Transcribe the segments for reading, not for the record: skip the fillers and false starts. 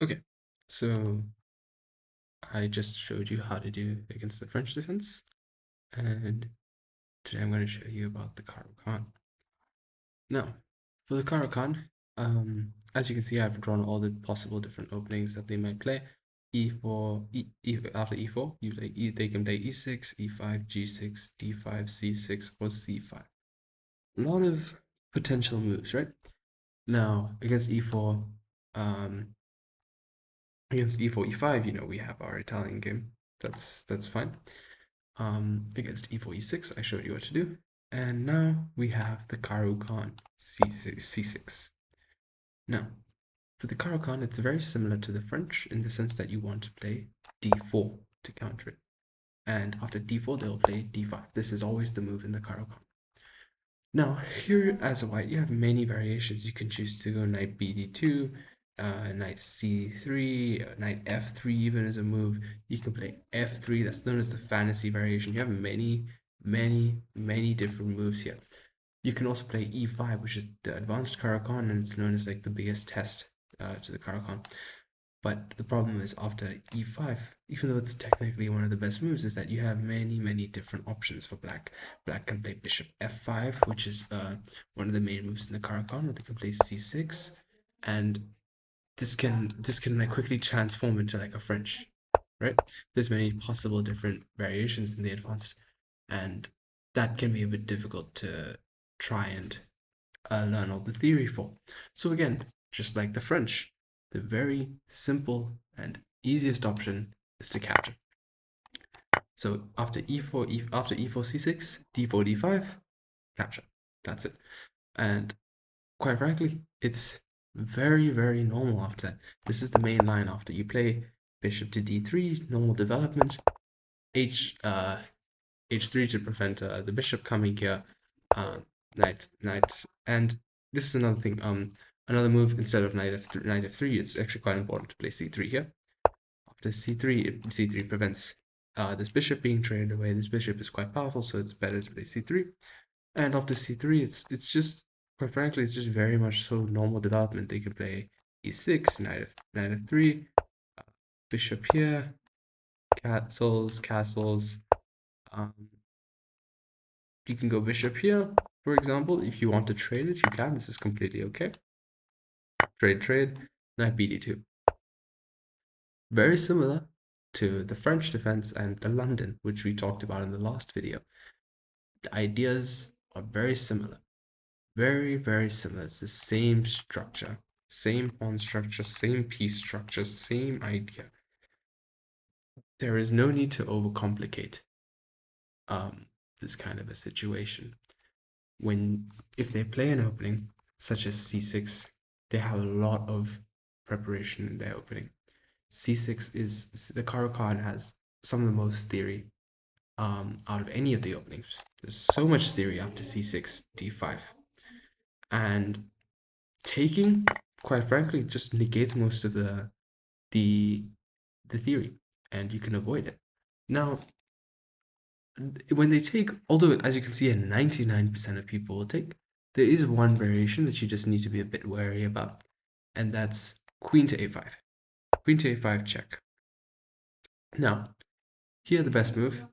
Okay, so I just showed you how to do against the French defense, and today I'm going to show you about the Caro-Kann. Now, for the Caro-Kann, as you can see, I've drawn all the possible different openings that they might play. E4, after E4, you play they can play E6, E5, G6, D5, C6, or C5. A lot of potential moves, right? Now, against E4, um, against E4, E5, we have our Italian game. That's fine. Against E4, E6, I showed you what to do. And now we have the Caro-Kann C6. Now, for the Caro-Kann, it's very similar to the French in the sense that you want to play D4 to counter it. And after D4, they'll play D5. This is always the move in the Caro-Kann. Now, here as a white, you have many variations. You can choose to go knight BD2, knight C3, knight F3 even as a move. You can play F3, that's known as the fantasy variation. You have many, many different moves here. You can also play E5, which is the advanced Caro-Kann, and it's known as like the biggest test to the Caro-Kann. But the problem is after e5, even though it's technically one of the best moves, is that you have many different options for black. Black can play bishop f5, which is one of the main moves in the Caro-Kann, or they can play c6, and this can like quickly transform into like a French, right? There's many possible different variations in the advanced, and that can be a bit difficult to try and learn all the theory for. So again, just like the French, the very simple and easiest option is to capture. So after e4, after e4, c6, d4, d5, capture. That's it. And quite frankly, it's very normal after that. This is the main line after you play bishop to d3, normal development, h3 to prevent the bishop coming here, knight, and this is another thing. Another move instead of knight f3, it's actually quite important to play c3 here. After c3, c3 prevents this bishop being traded away. This bishop is quite powerful, so it's better to play c3. And after c3, it's just, quite frankly, it's just very much so normal development. They can play e6, knight f3, bishop here, castles. You can go bishop here, for example. If you want to trade it, you can. This is completely okay. Trade, knight bd2. Very similar to the French defense and the London, which we talked about in the last video. The ideas are very similar. Very similar. It's the same structure, same pawn structure, same piece structure, same idea. There is no need to overcomplicate this kind of a situation. If they play an opening such as c6, they have a lot of preparation in their opening. C6 is the Caro-Kann has some of the most theory out of any of the openings. There's so much theory after c6, d5, and taking, quite frankly, just negates most of the theory, and you can avoid it. Now, when they take, although as you can see, 99% of people will take, there is one variation that you just need to be a bit wary about, and that's queen to a5. Queen to a5 check. Now, here the best move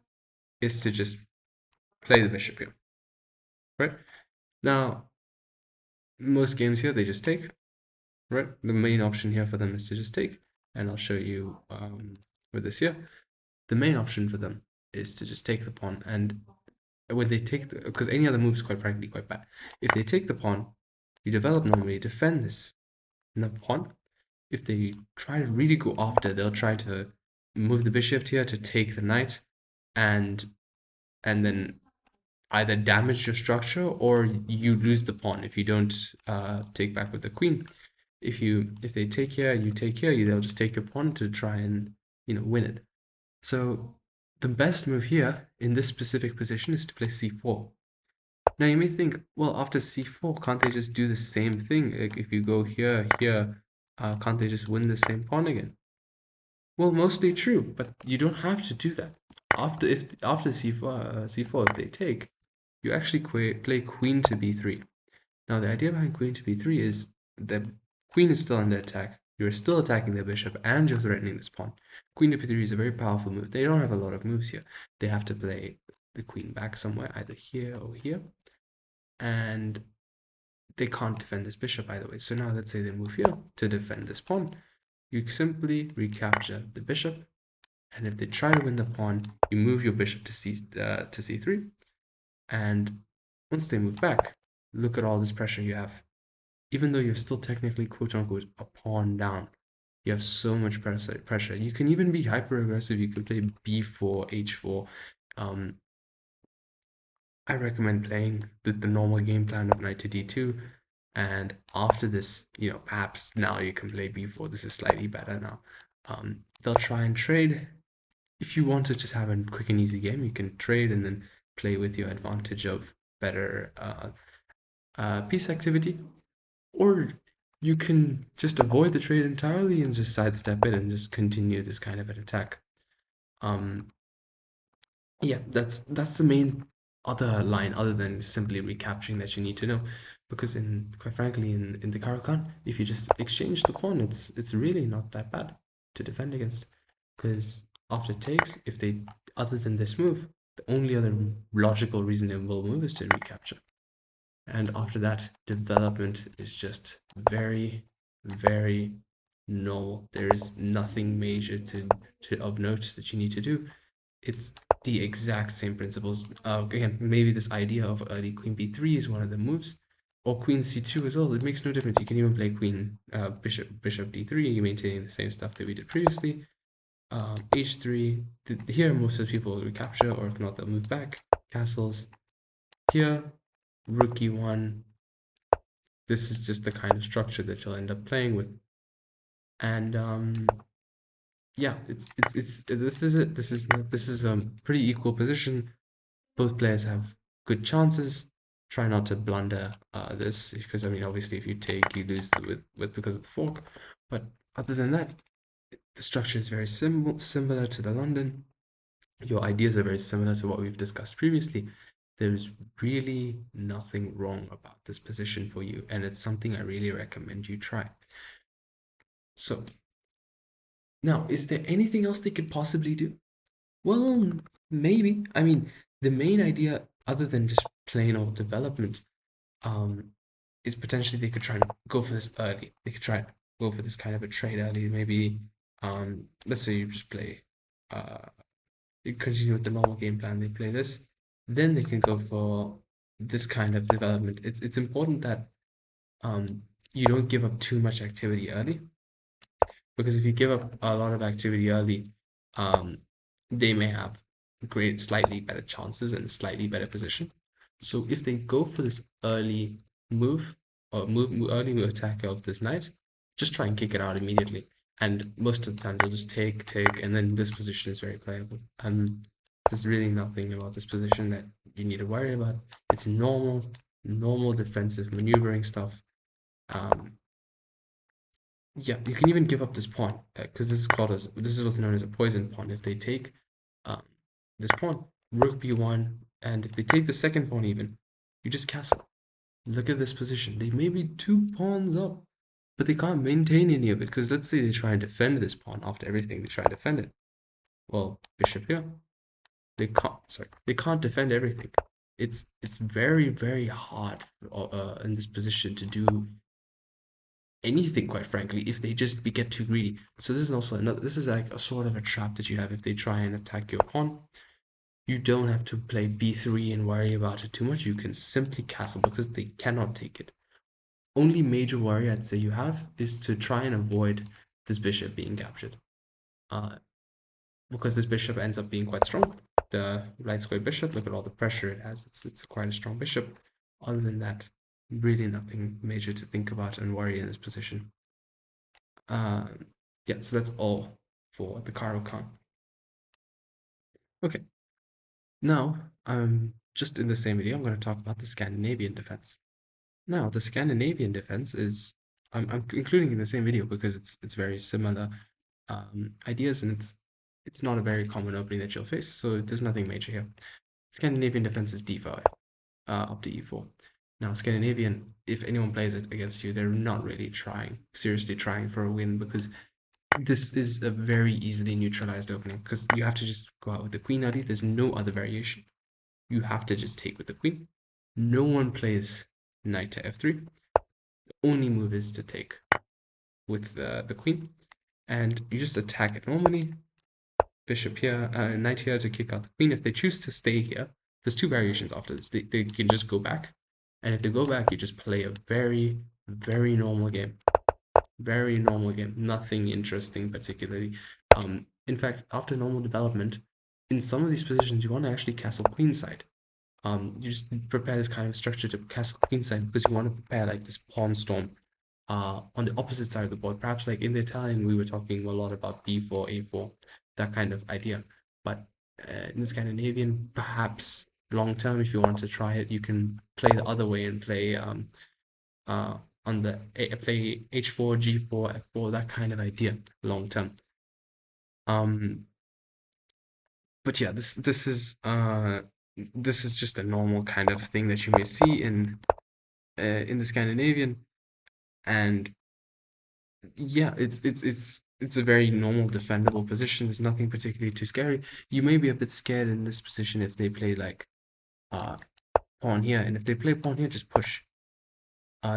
is to just play the bishop here, right? Now, most games here, they just take, right? The main option here for them is to just take, and I'll show you with this here. The main option for them is to just take the pawn, and when they take because any other move is quite frankly quite bad. If they take the pawn, you develop normally, defend this pawn. If they try to really go after, they'll try to move the bishop here to take the knight, and then either damage your structure or you lose the pawn if you don't take back with the queen. If they take here, you take here, they'll just take your pawn to try and win it. So the best move here in this specific position is to play c4. Now you may think, well, after c4, can't they just do the same thing? Like if you go here, can't they just win the same pawn again? Well, mostly true, but you don't have to do that. After c4, if they take, you actually play queen to b3. Now the idea behind queen to b3 is the queen is still under attack, you're still attacking the bishop and you're threatening this pawn. Queen to p3 is a very powerful move. They don't have a lot of moves here. They have to play the queen back somewhere, either here or here. And they can't defend this bishop either way. So now let's say they move here to defend this pawn. You simply recapture the bishop, and if they try to win the pawn, you move your bishop to c3, and once they move back, look at all this pressure you have. Even though you're still technically quote-unquote a pawn down, you have so much pressure. You can even be hyper aggressive. You can play b4, h4. I recommend playing the normal game plan of knight to d2, and after this, perhaps now you can play b4. This is slightly better now. They'll try and trade. If you want to just have a quick and easy game, you can trade and then play with your advantage of better piece activity, or you can just avoid the trade entirely and just sidestep it and just continue this kind of an attack. Yeah, that's the main other line other than simply recapturing that you need to know, because quite frankly in the Caro-Kann, if you just exchange the pawn, it's really not that bad to defend against, because after takes, if they other than this move, the only other logical reasonable move is to recapture, and after that development is just very, very normal. There is nothing major of note that you need to do. It's the exact same principles. Again, maybe this idea of early queen b3 is one of the moves, or queen c2 as well. It makes no difference. You can even play queen bishop d3, maintaining the same stuff that we did previously. h3. Here, most of the people will recapture, or if not, they'll move back. Castles. Here, rook e1. This is just the kind of structure that you'll end up playing with, and yeah, this is a pretty equal position. Both players have good chances. Try not to blunder this, because I mean, obviously, if you take, you lose with because of the fork. But other than that, the structure is very similar to the London. Your ideas are very similar to what we've discussed previously. There's really nothing wrong about this position for you, and it's something I really recommend you try. So now, is there anything else they could possibly do? Well, maybe. I mean, the main idea, other than just plain old development, is potentially they could try and go for this early. They could try and go for this kind of a trade early. Maybe, let's say you just play, you continue with the normal game plan. They play this, then they can go for this kind of development. It's important that you don't give up too much activity early, because if you give up a lot of activity early, they may have slightly better chances and slightly better position. So if they go for this early move, or early move attack of this knight, just try and kick it out immediately. And most of the time they'll just take, and then this position is very playable. There's really nothing about this position that you need to worry about. It's normal defensive maneuvering stuff. Yeah, you can even give up this pawn, because this is what's known as a poison pawn. If they take this pawn, rook b1, and if they take the second pawn even, you just castle. Look at this position. They may be 2 pawns up, but they can't maintain any of it, because let's say they try and defend this pawn. After everything, they try and defend it. Well, bishop here. They can't defend everything. It's very, very hard in this position to do anything, quite frankly, if they just get too greedy. So this is also this is like a sort of a trap that you have if they try and attack your pawn. You don't have to play b3 and worry about it too much. You can simply castle, because they cannot take it. Only major worry I'd say you have is to try and avoid this bishop being captured, because this bishop ends up being quite strong. The right square bishop, look at all the pressure it has. It's quite a strong bishop. Other than that, really nothing major to think about and worry in this position. Yeah, so that's all for the Caro-Kann. Okay, now just in the same video, I'm going to talk about the Scandinavian defense. Now, the Scandinavian defense is I'm including in the same video because it's very similar ideas, and it's not a very common opening that you'll face, so there's nothing major here. Scandinavian defense is d5 up to e4. Now, Scandinavian, if anyone plays it against you, they're not really seriously trying for a win, because this is a very easily neutralized opening, because you have to just go out with the queen early. There's no other variation. You have to just take with the queen. No one plays knight to f3. The only move is to take with the queen, and you just attack it normally. Bishop here, knight here to kick out the queen. If they choose to stay here, there's two variations after this. They can just go back, and if they go back, you just play a very, very normal game. Very normal game. Nothing interesting particularly. In fact, after normal development, in some of these positions, you want to actually castle queenside. You just prepare this kind of structure to castle queenside, because you want to prepare like this pawn storm on the opposite side of the board. Perhaps like in the Italian, we were talking a lot about b4, a4, that kind of idea. But in the Scandinavian, perhaps long term, if you want to try it, you can play the other way and play on the play h4, g4, f4, that kind of idea long term. But yeah, this is just a normal kind of thing that you may see in the Scandinavian, and yeah, it's a very normal defendable position. There's nothing particularly too scary. You may be a bit scared in this position if they play like pawn here, and if they play pawn here, just push.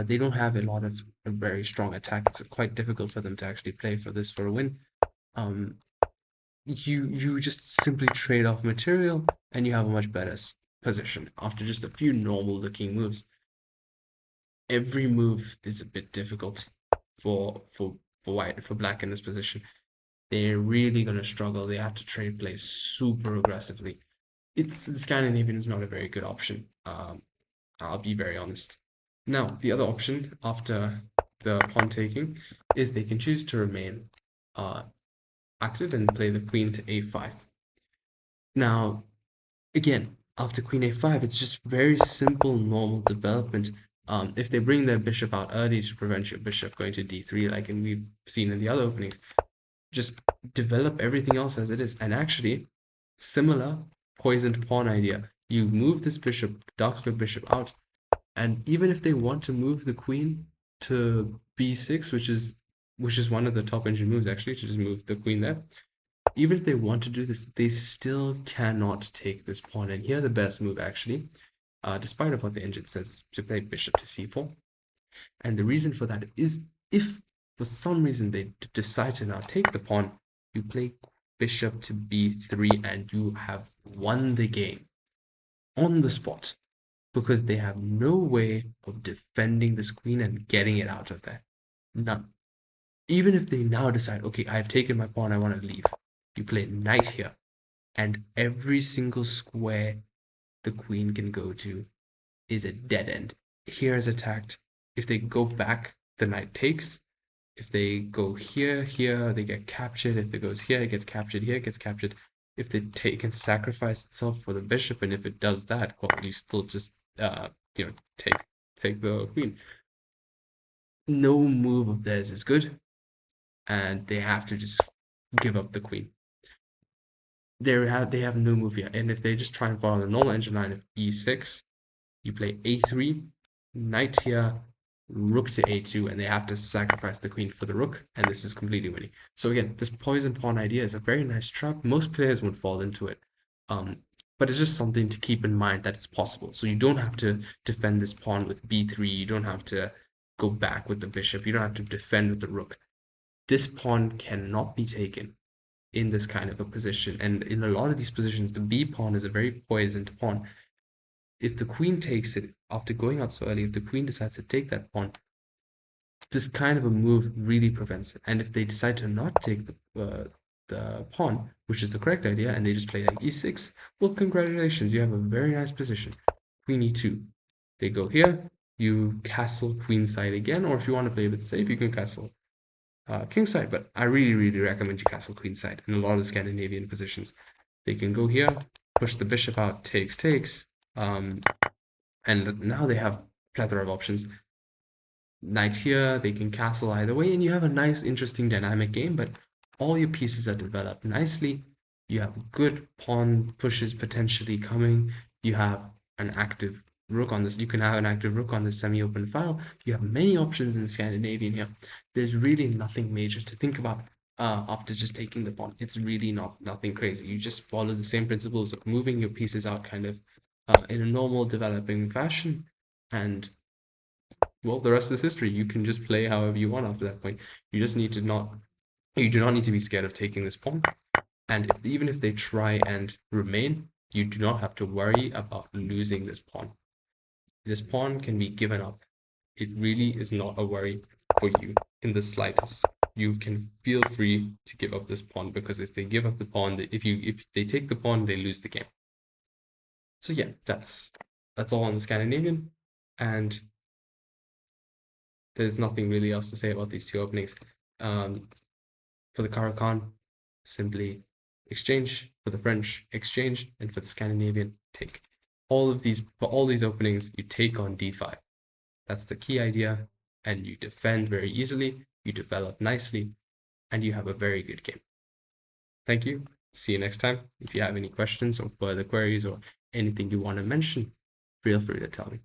They don't have a lot of a very strong attack. It's quite difficult for them to actually play for this for a win. You just simply trade off material, and you have a much better position after just a few normal looking moves. Every move is a bit difficult for black in this position. They're really gonna struggle. They have to trade plays super aggressively. It's Scandinavian is not a very good option. I'll be very honest. Now, the other option after the pawn taking is they can choose to remain active and play the queen to a5. Now, again, after queen a5, it's just very simple, normal development. If they bring their bishop out early to prevent your bishop going to d3, like we've seen in the other openings, just develop everything else as it is. And actually, similar poisoned pawn idea. You move this bishop, the dark square bishop out, and even if they want to move the queen to b6, which is one of the top engine moves actually, to just move the queen there. Even if they want to do this, they still cannot take this pawn. And here the best move actually, despite of what the engine says, is to play bishop to c4. And the reason for that is if for some reason they decide to now take the pawn, you play bishop to b3 and you have won the game on the spot, because they have no way of defending this queen and getting it out of there. None. Even if they now decide, okay, I've taken my pawn, I want to leave, you play knight here, and every single square the queen can go to is a dead end. Here is attacked. If they go back, the knight takes. If they go here, they get captured. If it goes here, it gets captured. Here, it gets captured. If they can sacrifice itself for the bishop, and if it does that, well, you still just take the queen. No move of theirs is good, and they have to just give up the queen. They have no move here, and if they just try and follow the normal engine line of e6, you play a3, knight here, rook to a2, and they have to sacrifice the queen for the rook, and this is completely winning. So again, this poison pawn idea is a very nice trap. Most players would fall into it, but it's just something to keep in mind that it's possible. So you don't have to defend this pawn with b3, you don't have to go back with the bishop, you don't have to defend with the rook. This pawn cannot be taken in this kind of a position, and in a lot of these positions, the b pawn is a very poisoned pawn. If the queen takes it after going out so early, if the queen decides to take that pawn, this kind of a move really prevents it. And if they decide to not take the pawn, which is the correct idea, and they just play like e6, well, congratulations, you have a very nice position. Queen e2. They go here, you castle queenside again, or if you want to play a bit safe, you can castle kingside. But I really, really recommend you castle queenside in a lot of Scandinavian positions. They can go here, push the bishop out, takes, and now they have a plethora of options. Knight here, they can castle either way, and you have a nice, interesting, dynamic game, but all your pieces are developed nicely. You have good pawn pushes potentially coming. You have an active rook on this. You can have an active rook on this semi-open file. You have many options in Scandinavian here. There's really nothing major to think about after just taking the pawn. It's really nothing crazy. You just follow the same principles of moving your pieces out kind of in a normal developing fashion. And well, the rest is history. You can just play however you want after that point. You just need to not, you do not need to be scared of taking this pawn. And even if they try and remain, you do not have to worry about losing this pawn. This pawn can be given up. It really is not a worry for you in the slightest. You can feel free to give up this pawn, because if they give up the pawn, if they take the pawn, they lose the game. So yeah, that's all on the Scandinavian, and there's nothing really else to say about these two openings. For the Caro-Kann, simply exchange. For the French, exchange, and for the Scandinavian, take. For all these openings, you take on d5. That's the key idea, and you defend very easily, you develop nicely, and you have a very good game. Thank you. See you next time. If you have any questions or further queries or anything you want to mention, feel free to tell me.